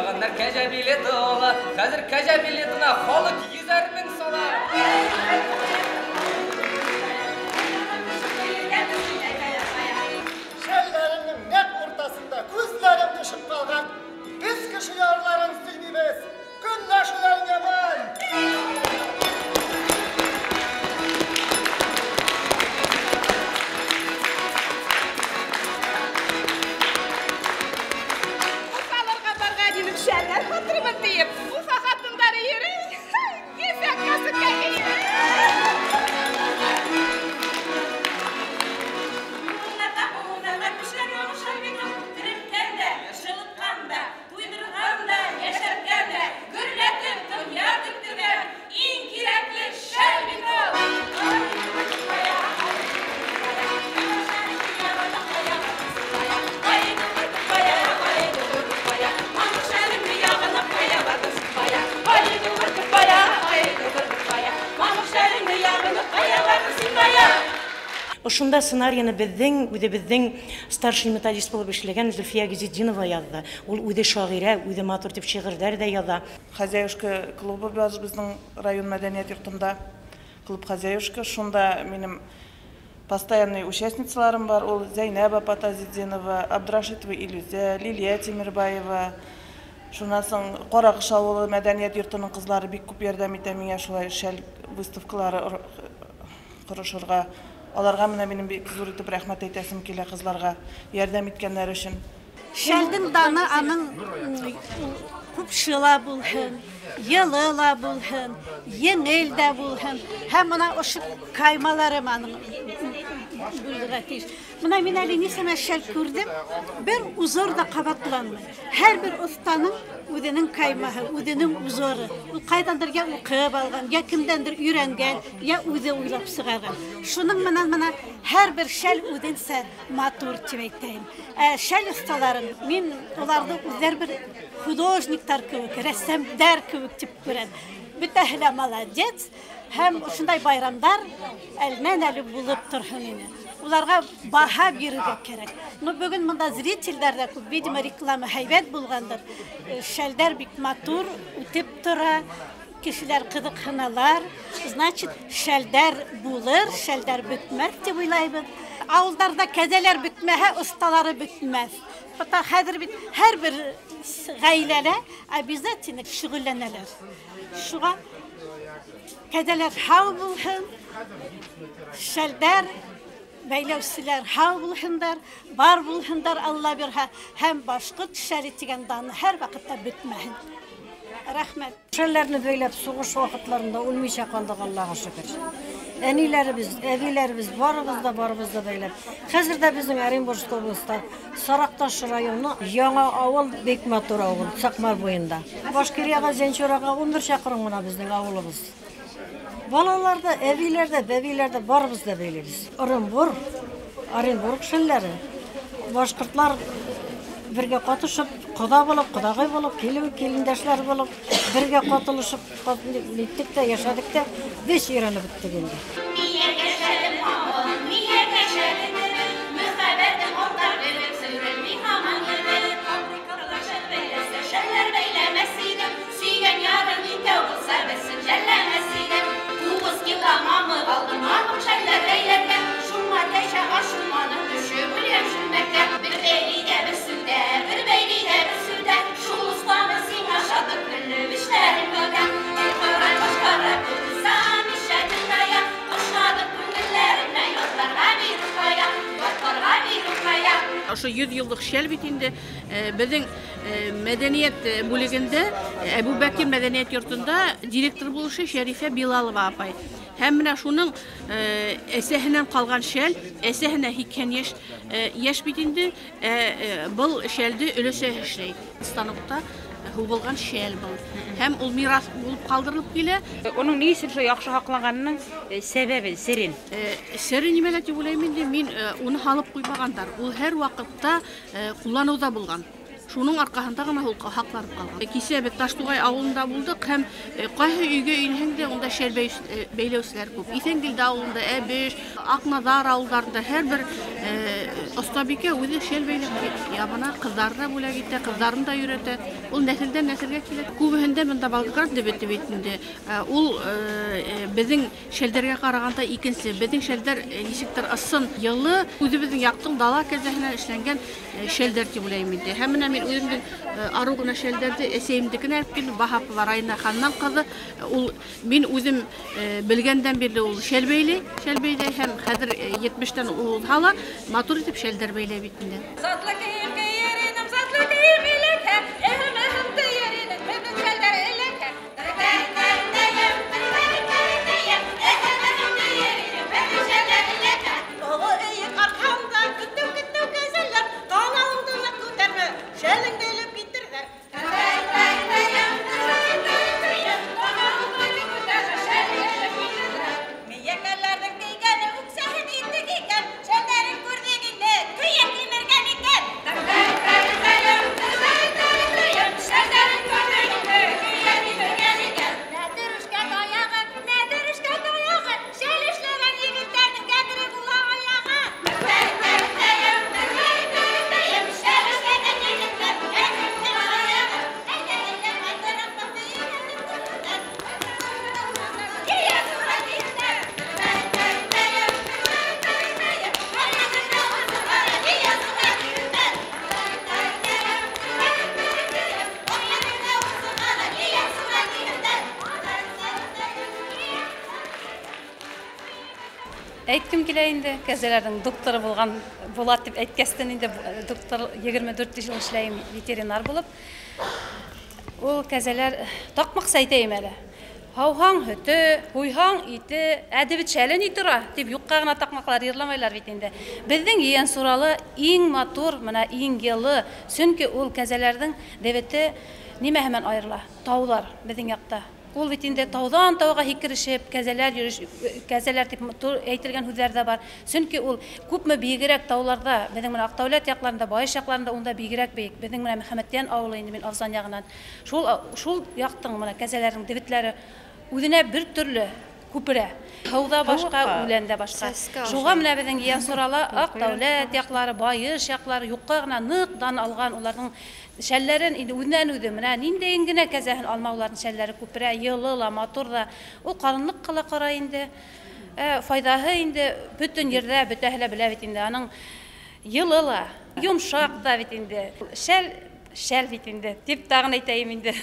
Сағындар кәжә билеті ола, қазір кәжә билетіна халық 100 мың сола. Шәлләрінің нәк ортасында көзләрім түшіп қалған. Біз кішілерлерін сүймейміз. Күнләшілерін емін. Ufalarga barg'anini shәлләр hatırımı deyip, ufa hatınları yeri, kesek kasıp Ошында сценарийны безнең старший методист булып эшләгән Зульфия Гизетдинова язды. Ул үзе шагыйрә, үзе матур дип шигырьләр дә яза. Хозяюшка клубы бар безнең район мәдәният йортында. Клуб хозяюшка, шунда минем постоянный участницаларым бар. Ул Зәйнәба Патазиддинова, Абдрашитова Илюзя, Лилия Тимирбаева. Шуннан соң Каракыш авылы мәдәният йортының кызлары бик күп ярдәм итә миңа шулай шәл выставкалары корышырга. Аларга менә минем бик зур итеп рәхмәт әйтәсем килә кызларга ярдәм иткәннәр өчен. Шәлдин даны аның күп шыла булһын, йылыла булһын, еңел дә булһын. Һәм менә ошо каймалары аның булырга тиеш. Менә мин әле нисәмә шәл күрдем, бер узор да кабатланмый. Һәр бер останың үзенең каймаһы, үзенең узоры. Ул кайдандыр я укып алган, я кемдәндер өйрәнгән, я үзе уйлап сыгарган. Шуның менән менә һәр бер шәл үзенсә матур дип әйтәм. Шәл осталарын мин уларны үзләр бер художниктар кебек, рәссамдар кебек дип күрәм. Бөтәһе молодец. Һәм шундай байрамдар әлмән-әле булып торһын инде. Уларга баһа бирергә кирәк. Ну бүген монда зрительләр дә күп, видимо, реклама һәйбәт булгандыр. Шәлдәр бик матур үтеп тора, кешеләр кызыксыналар. Значит, шәлдәр булыр, шәлдәр бетмәс дип уйлайбыз. Авылларда кәзәләр бетмәһә, осталары бетмәс. Бата хәзер бит һәр бер гаиләлә обязательно шөгыльләнәләр. Шуга кәзәләр һау булһын, шәлдәр бәйләүселәр һау булһындар, бар булһындар, Алла бирһә, һәм башкорт шәли дигән даны һәр вакытта бетмәһен. Рәхмәт. Шәлләрне бәйләп сугыш вакытларында үлмичә калдык, Аллага шөкер. Әниләребез, әбиләребез барыбыз да бәйләп. Хәзер дә безнең Оренбург облысында Саракташ районы яңа авыл бик матур авыл, Сакмар буенда. Башкирияга, Зенчурага 11 чакрым гына безнең авылыбыз. Балаларда, әбиләрдә, бәбиләрдә барыбыз да бәйләбез. Оренбург шәлләре. Башкортлар бергә катышып, кода булып, кодагый булып, килендәшләр булып, бергә катылышып, иттек тә, яшәдек тә, без өйрәнеп беттек инде. Ошо 100 еллык шәл бит инде безнең мәдәният бүлегендә Әбүбәкир мәдәният йортында директор булышы Шәрифә Билалова апай. Һәм менә шуның әсәһеннән калган шәл, әсәһенә 80 яшь бит инде был шәлде өләсә эшләй. Станокта булган шәл бул. Һәм ул мирас булып калдырылып килә. Оның ни өчен шул яхшы сакланганның сәбәбе, сирен. Сирен нимәгә дип уйлыйм инде, мин уны халык куймагандар. Ул һәр вакытта куллануда булган. Шуның аркасында гына ул хакланып калган. Кисә бит Таштугай авылында булдык һәм кайһы өйгә инһәң дә унда шәл бәйләүчеләр күп. Исәнгилдә авылында, Әбеш, Акназар авылларында һәр бер Остабикә үзе шәл бәйләп ябына, кызларына бүләк итә, кызларын да өйрәтә. Ул нәселдән нәселгә килә. Күбеһендә монда Волгоград дип әйтелде. Ул безнең шәлдәргә караганда икенче. Безнең шәлдәр ничектер ысын, йылы, үзебезнең яктың дала кәзәһенә эшләнгән шәлдәр дип уйлыйм инде. Һәм менә мин үземнең ару гына шәлдәрде әсәемдекенә алып килдем. Баһапова Райна ханнан кызы. Ул мин үзем белгәндән бирле ул шәл бәйле һәм хәзер 70-тән ул һала матур итеп шәлдәр бәйләп итте. Әйткем килә инде, кәзәләрнең докторы булат дип әйткәстән инде доктор 24 жыл эшләйм ветеринар булып. Ул кәзәләр такмак сәйтәйм әле. Һауһаң һөте, һуйһаң ите, әдебит шәлен итүра дип юкка гына такмаклар йырламайлар бит инде. Безнең ян суралы иң матур, менә иң йылы, чөнки ул кәзәләрнең дәвете нимә һәмән аерыла? Таулар безнең якта. Ул бит инде таудан тауга һикерешеп, кәзәләр дип әйтелгән һүзләр дә бар. Чөнки ул күпме бигрәк тауларда, безнең менә Актаулет якларында, Байыш якларында унда бигрәк бейек. Безнең менә Мөхәммәдиян авылы инде мин Авзан ягыннан. Шул яктың менә кәзәләрнең дәветләре үзенә бер төрле күперә. Һауда башка, үләндә башка. Шуга менә безнең ян сурала Актаулет яклары, Байыш яклары юкка гына нык дан алган уларның шәлләрен инде үзеннән-үзе менә ниндәй генә кәзәһен алмауларның шәлләре күперә, йылы ла, матур да. Ул карынлык кыла кара инде. Файдаһы инде бөтен җирдә бөтәһе лә белә бит инде. Аның йылы ла, йомшак да бит инде. Шәл бит инде дип тагын әйтәйем инде.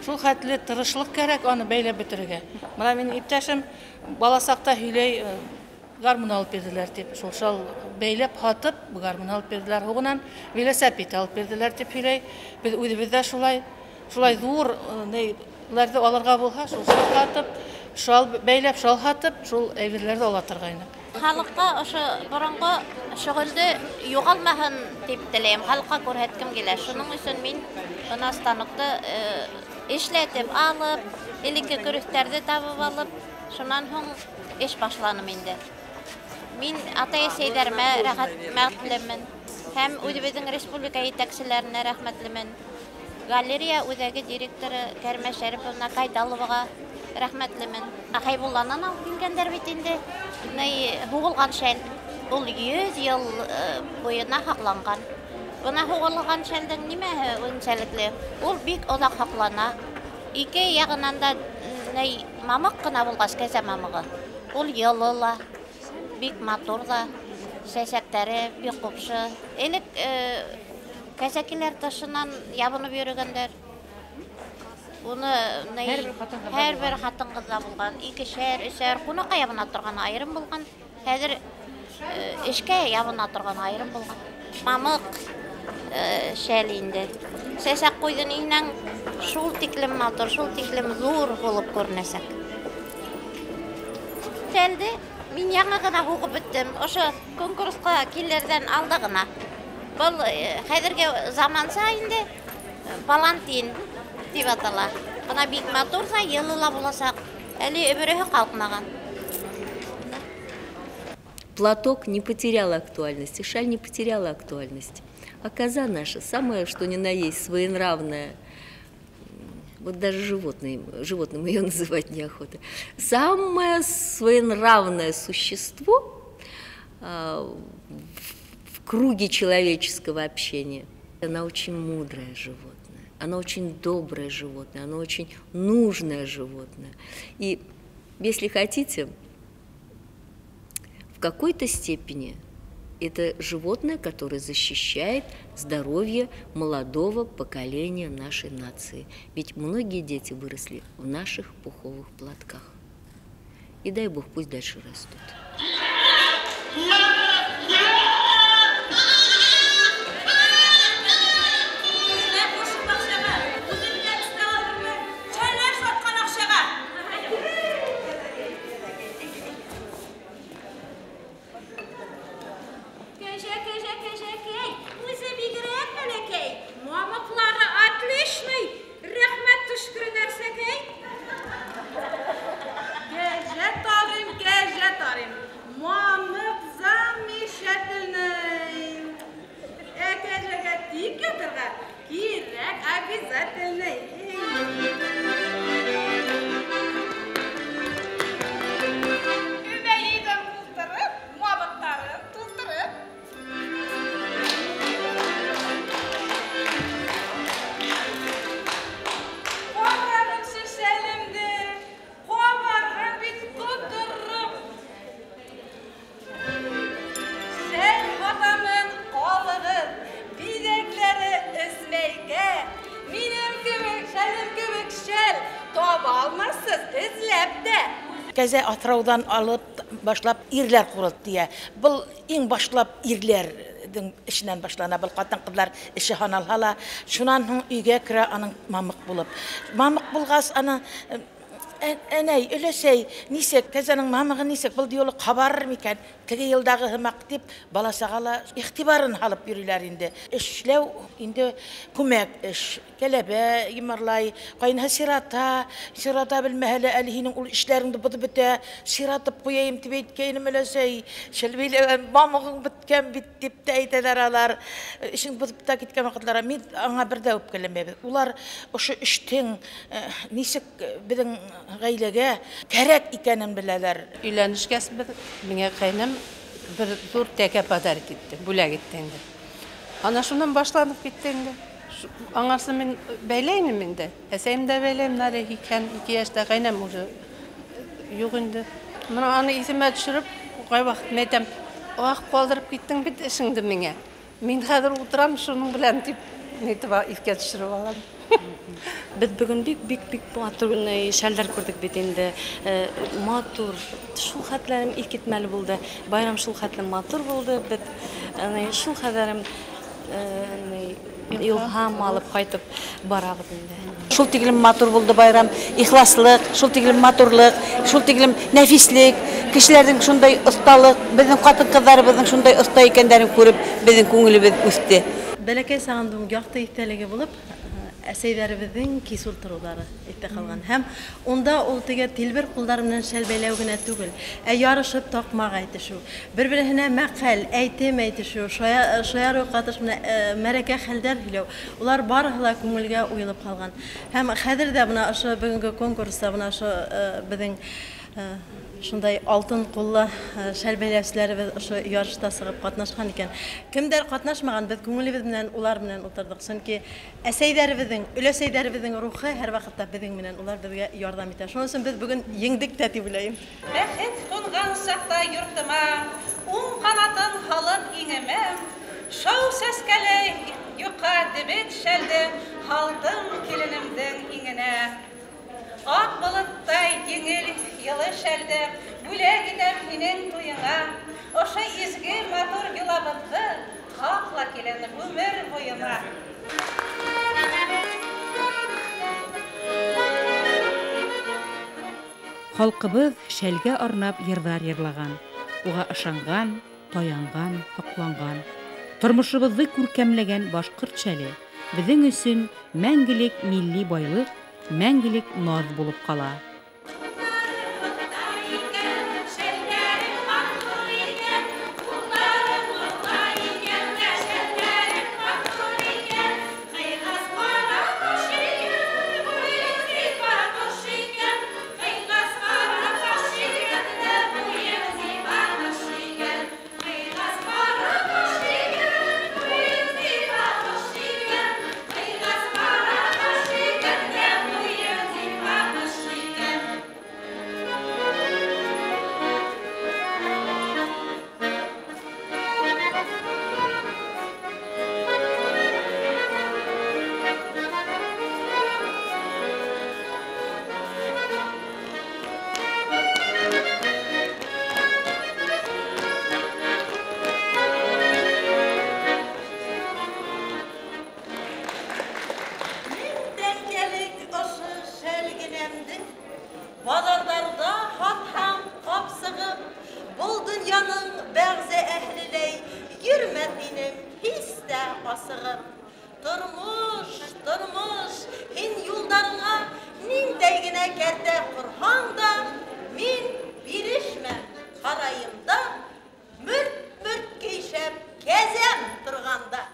Шул хәтле тырышлык кәрәк аны бәйләп бетерергә. Менә минем иптәшем баласакта һөйләй, гармон алып берділер деп, шолшал бейлеп хатып, гармон алып берділер. Оғынан велосипед алып берділер деп сөйлей. Бізде шулай зур нейлерді аларға болға, шолшал хатып, шал бейлеп, шал хатып, шул әйверлерді алатырғайны. Халыққа ошы бұрынғы шүгілді юғалмаһын деп тілейм. Халыққа көрһәткім келе. Шуның үшін мен бұна станокты эшләтеп алып, элекке көрүктәрді табып алып, шунан һуң эш башланым инде. Мин ата-әсәйләремә рәхмәтлемен. Һәм үзебезнең республика итәкчеләренә рәхмәтлемен. Галерея үзәге директоры Кәрмә Шәриповна Кайдаловага рәхмәтлемен. Хайбулланан алып килгәндәр бит инде. Һугылган шәл. Ул 100 ел буена хакланган. Бuna һугылган шәлдең нимәһе үзенчәлекле? Ул бик озак хаклана. Ике ягынан да мамык кына булгач кәсә мамыгы. Ул йылыла, бик матур да, чәчәктәре бик купшы. Элек кәсәкиләр ташынан ябынып йөргәндәр. Уны һәр бер хатын-кызда булган, икешәр, өчәр кунакка ябына торган айрым булган. Хәзер эшкә ябына торган айрым булган. Мамык шәл инде. Чәчәк куйдын инәң шул тиклем матур, шул тиклем зур булып күренәсәк. Шәлде мин яңа гына укып беттем. Ошо конкурска килердән алда гына. Бул хәзерге заманса инде Балантин дип атала. Бuna бик матурса, йылыла буласак, әле өмөрөһө калкмаган. Платок не потерял актуальности, шаль не потеряла актуальности. А коза наша, самое что ни на есть, своенравная, вот даже животным ее называть неохота, самое своенравное существо в круге человеческого общения. Она очень мудрое животное, она очень доброе животное, она очень нужное животное. И если хотите, в какой-то степени это животное, которое защищает здоровье молодого поколения нашей нации. Ведь многие дети выросли в наших пуховых платках. И дай Бог, пусть дальше растут. Кәзә Атраудан алып башлап ирләр курылды дия. Бұл иң башлап ирләрдән эшеннән башлана. Бұл хатын-кызлар эше ханалһала, шунан һуң өйгә керә аның мамык булып. Мамык булгас аны әнәй, өләсәй, нисек, кәзәнең мамыгы нисек, бұл диолы кабарыр микән? Теге елдагы хымак дип баласагала игътибарын алып йөриләр инде. Эшләү инде күмәк эш. Кәләбә, йымарлай, кайнһа сирата белмәһәле әле һинең ул эшләреңне бутып бетә, сиратып куяйым дип әйткәнем өләсәй, шәлбиле мамыгың биткән бит дип тә әйтәләр алар. Эшең бутып та киткән вакытларда мин аңа бер дә үпкәләмәбез. Улар ошо эштең нисек безнең гаиләгә кәрәк икәнен беләләр. Өйләнешкә миңа кайнам бер зур тәкә подарок итте, бүләк итте инде. Ана шуннан башланып китте инде. Аңарсы мен бәйләйнем инде. Әсәйем дә бәйләйм, нәре икән, 2 яшьтә кайнам уже юк инде. Мына аны исемә төшереп, кай вакыт мәйтәм, "Ах, калдырып киттең бит эшеңде миңа. Мин хәзер утырам шуның белән" дип нетіп ифке түшіріп алам. Біз бүгін бик матур шәлдер көрдік бит енді. Матур, шул хәтләрем иркетмәлі болды. Байрам шул хәтләрем матур болды. Біз шул хәтләрем илһам алып қайтып барабыз инде. Шул тиклем матур булды байрам, ихласлык, шул тиклем матурлык, шул тиклем нәфислек, кешеләрнең шундай осталык, безнең хатын-кызларыбызның шундай оста икәннәрен күреп, безнең күңелебез үсте. Бәләкәй сагындым якты истәлеге булып, әсәйләребезнең кисүр торулары итә калган. Һәм онда ул теге тилбер куллар белән шәлбәләү генә түгел, ярышып такмак әйтешү, бер-беренә мәкаль әйтем әйтешү, шаяру катыш менә мәрәкә хәлдәр һөйләү. Улар барыһы да күңелгә уелып калган. Һәм хәзер дә менә ошо бүгенге конкурста менә ошо безнең шундай алтын куллы шәлбәләүчеләребез ошо ярышта сыгып катнашкан икән. Кемдер катнашмаган, без күңелебез белән улар белән утырдык. Чөнки әсәйләребезнең, өләсәйләребезнең рухы һәр вакытта безнең белән улар безгә ярдәм итә. Шуның өчен без бүген еңдек тә дип уйлыйм. Бәхет кунган сакта йортыма, канатын халып иңемә, шау сәскәле юка дебет шәлде, халдым киленемдең иңенә. Ак болыттай еңел йылы шәлде, бүләк итәм һинең туеңа. Ошо изге матур юлабызды хакла килен гомер буена. Халкыбыз шәлгә арнап йырдар йырлаган, уга ышанган, таянган, хакланган. Тормышыбызды күркәмләгән башкорт шәле безнең өчен мәңгелек милли байлык, мәңгелек наз булып кала. Bazarlarda hat-ham kapsıgıp, bul dünyanın bəğzi əhliley, yürmədinin hissdə asıgıp. Durmuş, hin yollarına, nindeygine gərdə qurhanda, min birişməm qarayımda, mürt geyşəb, kəzəm turğanda.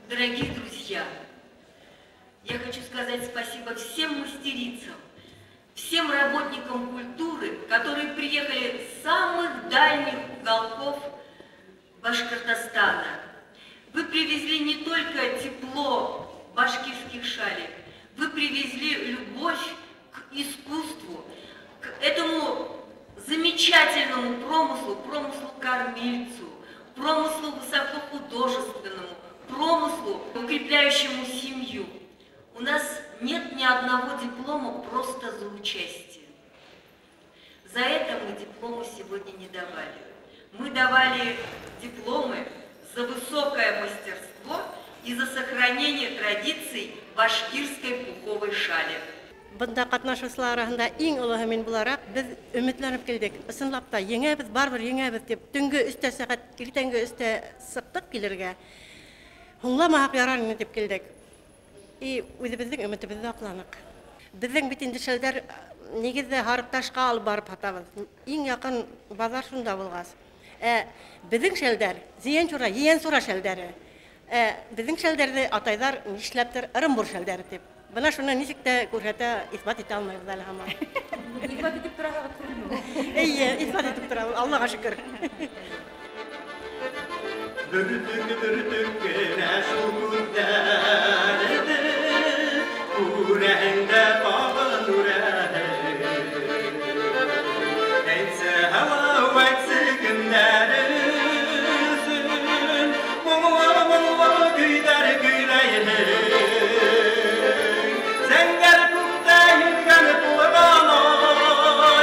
Дорогие друзья, я хочу сказать спасибо всем мастерицам, всем работникам культуры, которые приехали с самых дальних уголков Башкортостана. Вы привезли не только тепло башкирских шалей, вы привезли любовь к искусству, к этому замечательному промыслу кормильцу, промыслу высокохудожественному, промыслу, укрепляющему семью. У нас нет ни одного диплома просто за участие. За это мы дипломы сегодня не давали. Мы давали дипломы за высокое мастерство и за сохранение традиций башкирской пуховой шали. Бында катнашучылар арасында иң олыһы мин буларак без өметләнеп килдек. Ысынлап та еңәбез, барбер еңәбез дип, төнгө өстә сәгать, иртәнге өстә сыктык килергә. Hunlamaaq yararını dip geldik. Özümüzün ümitimizi aklanık. Bizden bitin dişelder negizde harıktaşqa alıp barıp hatabız. En yakın bazar şunda bulğaz. Bizden şelder, ziyen çura, yiyen sura şelderi. Bizden şelderde ataylar işleptir, ırımbur şelderi dip. Bana şuna nişik de kurhete ispat ete almayız dali hama. İspat edip durağı kurmuyor. İyi, ispat edip durağı. Allah'a şükür. Dürtük güneş uğurlardı, Kurehinde bağın uğradı. Etse hava etse günlerizin, Mulla mulla güler güleydi. Zenger kukta yürgen bulgana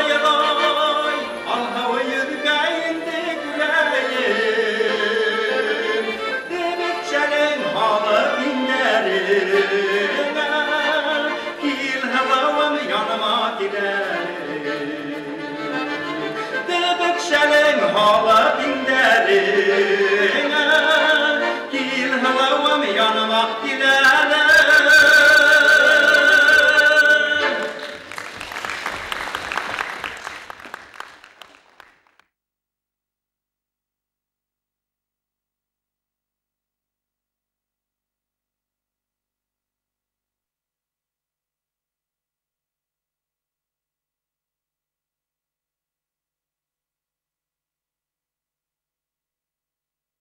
yaday, Al hava yürgeyinde güleydi. Şelin hala binderine, Gil halavım yanıma giderine.